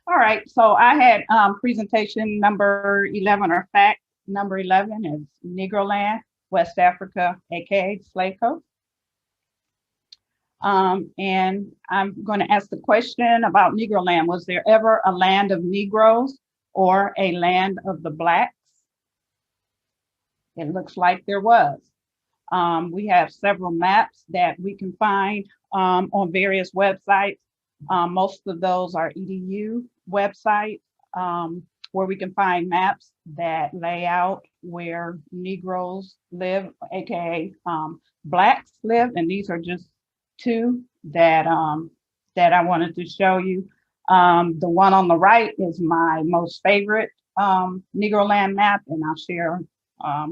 All right, so I had presentation number 11, or fact number 11 is Negroland, West Africa, aka Slave Coast. And I'm going to ask the question about Negroland. Was there ever a land of Negroes or a land of the Blacks? It looks like there was. We have several maps that we can find on various websites. Most of those are EDU websites where we can find maps that lay out where Negroes live, aka Blacks live, and these are just two that that I wanted to show you. The one on the right is my most favorite Negroland map, and I'll share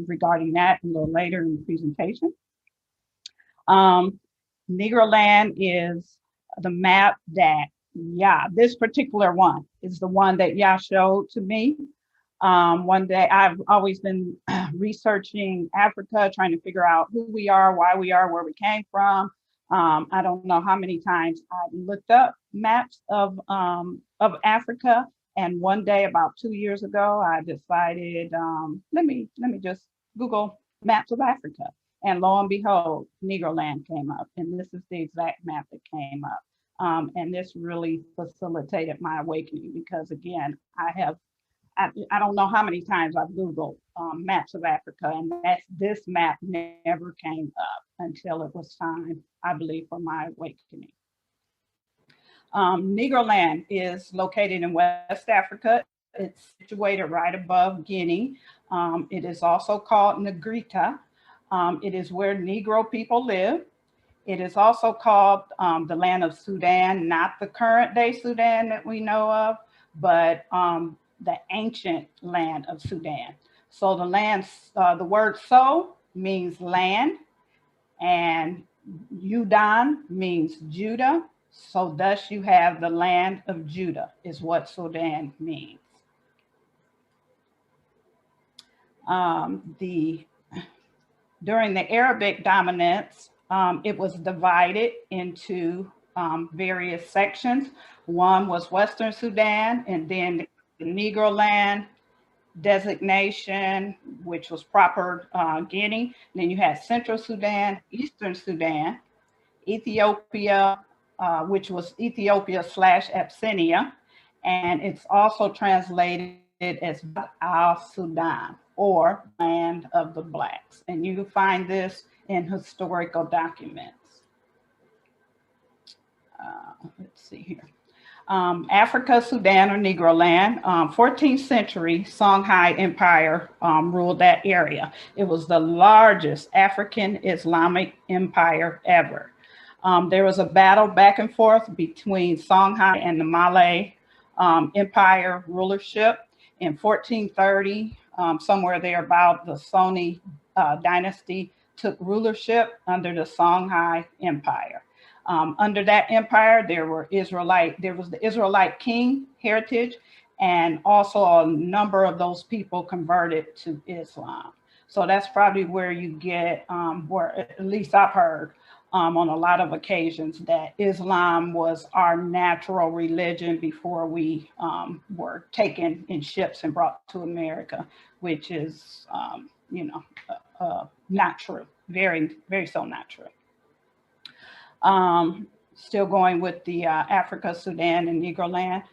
regarding that a little later in the presentation. Negroland is the map that, this particular one is the one that showed to me. One day, I've always been researching Africa, trying to figure out who we are, why we are, where we came from. I don't know how many times I looked up maps of Africa. And one day, about 2 years ago, I decided, let me just Google maps of Africa. And lo and behold, Negroland came up. And this is the exact map that came up. And this really facilitated my awakening because, again, I don't know how many times I've Googled maps of Africa, and this map never came up until it was time, I believe, for my awakening. Negroland is located in West Africa. It's situated right above Guinea. It is also called Negrita. It is where Negro people live. It is also called the land of Sudan, not the current day Sudan that we know of, but the ancient land of Sudan. So the word so means land, and Udan means Judah. So thus you have the land of Judah is what Sudan means. During the Arabic dominance, it was divided into various sections. One was Western Sudan, and then the Negroland designation, which was proper Guinea. And then you had Central Sudan, Eastern Sudan, Ethiopia, which was Ethiopia / Abyssinia, and it's also translated as al-Sudan, or land of the Blacks. And you can find this in historical documents. Let's see here. Africa, Sudan, or Negroland, 14th century Songhai Empire ruled that area. It was the largest African Islamic empire ever. There was a battle back and forth between Songhai and the Malay Empire rulership. In 1430, somewhere there about, the Soni dynasty took rulership under the Songhai Empire. Under that empire, there was the Israelite king heritage, and also a number of those people converted to Islam. So that's probably where you get, where at least I've heard on a lot of occasions, that Islam was our natural religion before we were taken in ships and brought to America, which is, not true. Very, very so not true. Still going with the Africa, Sudan, and Negroland.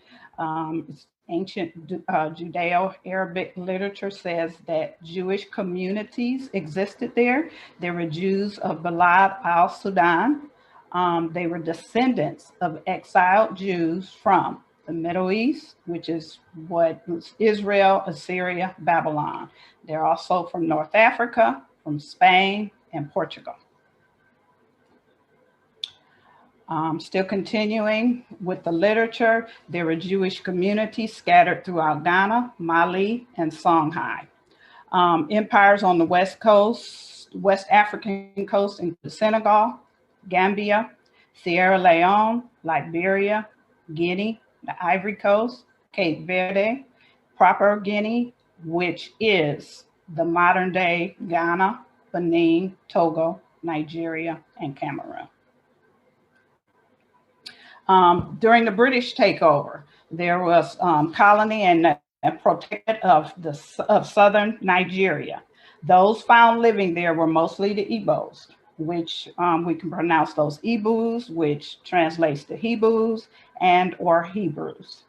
Ancient Judeo-Arabic literature says that Jewish communities existed there. There were Jews of Balad al-Sudan. They were descendants of exiled Jews from the Middle East, which is what was Israel, Assyria, Babylon. They're also from North Africa, from Spain, and Portugal. Still continuing with the literature, there were Jewish communities scattered throughout Ghana, Mali, and Songhai. Empires on the West Coast, West African coast, include Senegal, Gambia, Sierra Leone, Liberia, Guinea, the Ivory Coast, Cape Verde, Proper Guinea, which is the modern day Ghana, Benin, Togo, Nigeria, and Cameroon. During the British takeover, There was colony and protected of southern Nigeria. Those found living there were mostly the Igbos, which we can pronounce those Igbos, which translates to Hebrews and or Hebrews.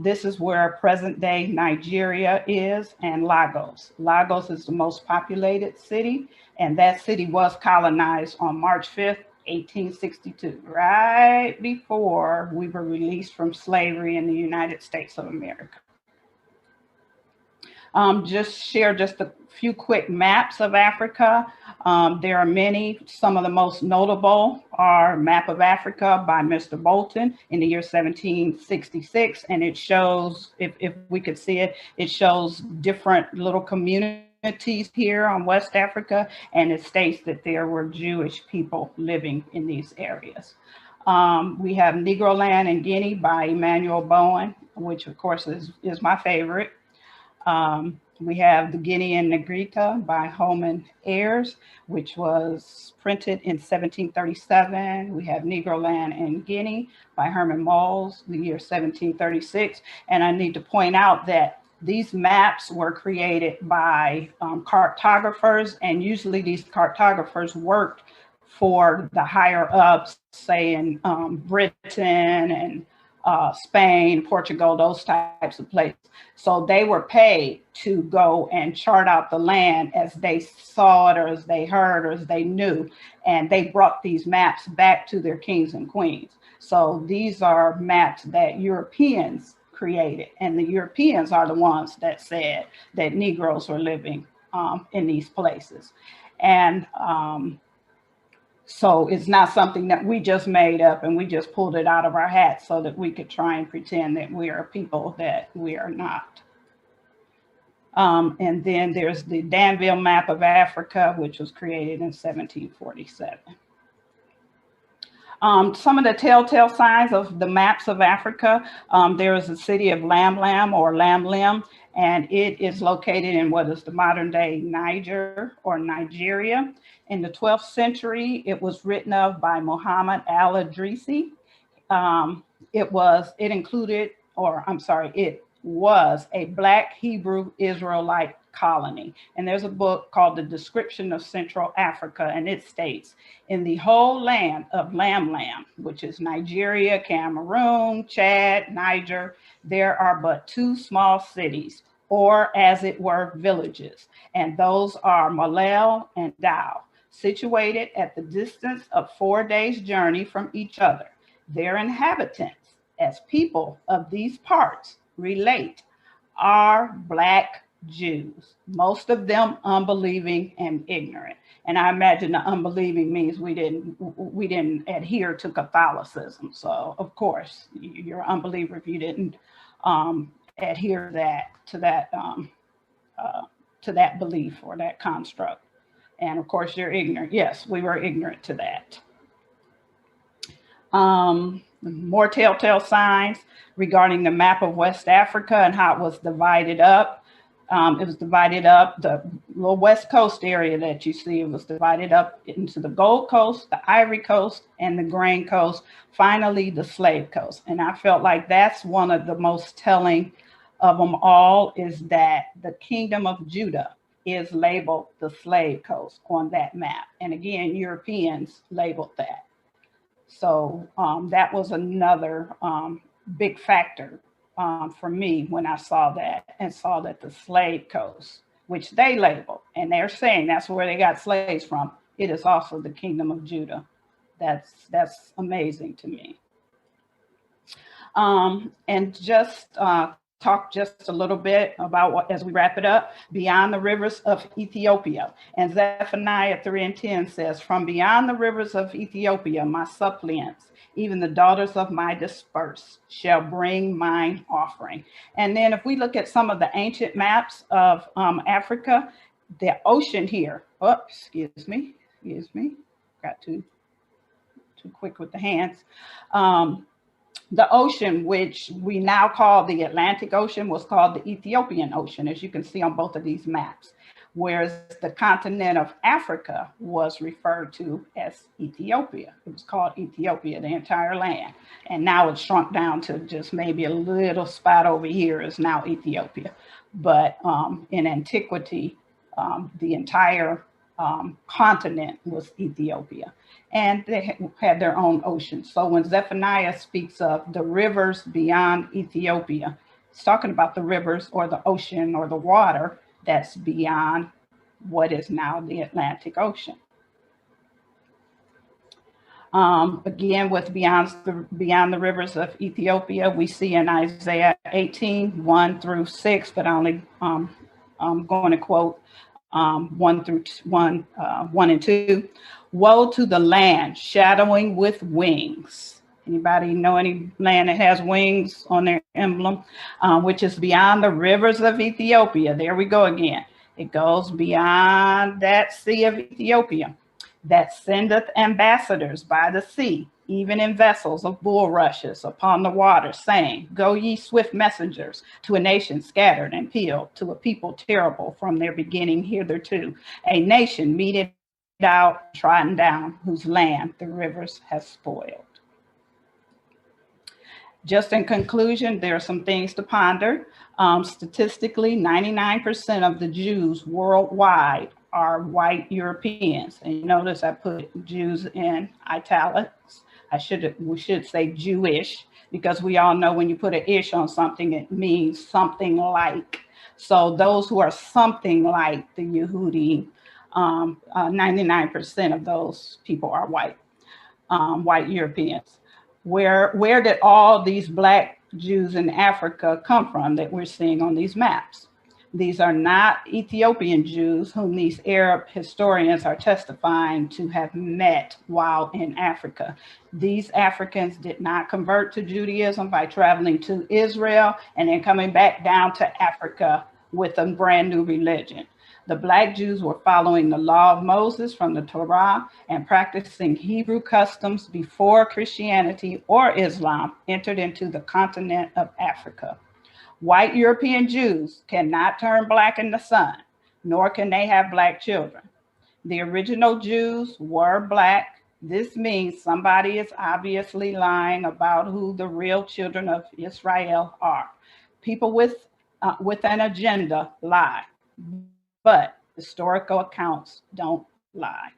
This is where present day Nigeria is, and Lagos. Lagos is the most populated city, and that city was colonized on March 5th, 1862, right before we were released from slavery in the United States of America. Just share just a few quick maps of Africa. There are many. Some of the most notable are Map of Africa by Mr. Bolton in the year 1766. And it shows, if we could see it, it shows different little communities here on West Africa. And it states that there were Jewish people living in these areas. We have Negro Land in Guinea by Emmanuel Bowen, which of course is my favorite. We have The Guinea and Negrita by Holman Ayres, which was printed in 1737. We have Negro Land in Guinea by Herman Moles, the year 1736. And I need to point out that these maps were created by cartographers, and usually these cartographers worked for the higher ups, say in Britain and Spain, Portugal, those types of places. So they were paid to go and chart out the land as they saw it or as they heard or as they knew. And they brought these maps back to their kings and queens. So these are maps that Europeans created. And the Europeans are the ones that said that Negroes were living in these places. And so it's not something that we just made up and we just pulled it out of our hats so that we could try and pretend that we are people that we are not. And then there's the Danville Map of Africa, which was created in 1747. Some of the telltale signs of the maps of Africa, there is the city of Lam Lam or Lam Lim, and it is located in what is the modern day Niger or Nigeria. In the 12th century, it was written of by Muhammad al-Idrisi. It was a Black Hebrew Israelite colony. And there's a book called The Description of Central Africa, and it states, in the whole land of Lam Lam, which is Nigeria, Cameroon, Chad, Niger, there are but two small cities, or as it were, villages, and those are Malel and Dao, situated at the distance of 4 days' journey from each other. Their inhabitants, as people of these parts relate, are Black Jews, most of them unbelieving and ignorant. And I imagine the unbelieving means we didn't adhere to Catholicism. So of course you're an unbeliever if you didn't adhere to that belief or that construct. And of course you're ignorant. Yes, we were ignorant to that. More telltale signs regarding the map of West Africa and how it was divided up. It was divided up, the little West Coast area that you see, it was divided up into the Gold Coast, the Ivory Coast, and the Grain Coast, finally the Slave Coast. And I felt like that's one of the most telling of them all, is that the Kingdom of Judah is labeled the Slave Coast on that map. And again, Europeans labeled that. So that was another big factor for me when I saw that and saw that the Slave Coast, which they labeled, and they're saying that's where they got slaves from, it is also the Kingdom of Judah. That's amazing to me. And just talk just a little bit about what, as we wrap it up, beyond the rivers of Ethiopia. And Zephaniah 3:10 says, from beyond the rivers of Ethiopia, my suppliants, even the daughters of my dispersed, shall bring mine offering. And then if we look at some of the ancient maps of Africa, the ocean here, oh, excuse me, got too quick with the hands. The ocean, which we now call the Atlantic Ocean, was called the Ethiopian Ocean, as you can see on both of these maps. whereas the continent of Africa was referred to as Ethiopia. It was called Ethiopia, the entire land. And now it's shrunk down to just maybe a little spot over here is now Ethiopia. But in antiquity, the entire continent was Ethiopia. And they had their own oceans. So when Zephaniah speaks of the rivers beyond Ethiopia, it's talking about the rivers or the ocean or the water that's beyond what is now the Atlantic Ocean. Again, with beyond the rivers of Ethiopia, we see in Isaiah 18, 1 through 6, but I'm going to quote 1 and 2. Woe to the land shadowing with wings. Anybody know any land that has wings on their emblem, which is beyond the rivers of Ethiopia? There we go again. It goes beyond that sea of Ethiopia, that sendeth ambassadors by the sea, even in vessels of bulrushes upon the water, saying, Go ye swift messengers to a nation scattered and peeled, to a people terrible from their beginning hitherto, a nation meted out, trodden down, whose land the rivers have spoiled. Just in conclusion, there are some things to ponder. Statistically, 99% of the Jews worldwide are white Europeans. And you notice I put Jews in italics. We should say Jewish, because we all know when you put an ish on something, it means something like. So those who are something like the Yehudi, 99% of those people are white Europeans. Where did all these Black Jews in Africa come from that we're seeing on these maps? These are not Ethiopian Jews whom these Arab historians are testifying to have met while in Africa. These Africans did not convert to Judaism by traveling to Israel and then coming back down to Africa with a brand new religion. The Black Jews were following the law of Moses from the Torah and practicing Hebrew customs before Christianity or Islam entered into the continent of Africa. White European Jews cannot turn black in the sun, nor can they have Black children. The original Jews were Black. This means somebody is obviously lying about who the real children of Israel are. People with an agenda lie, but historical accounts don't lie.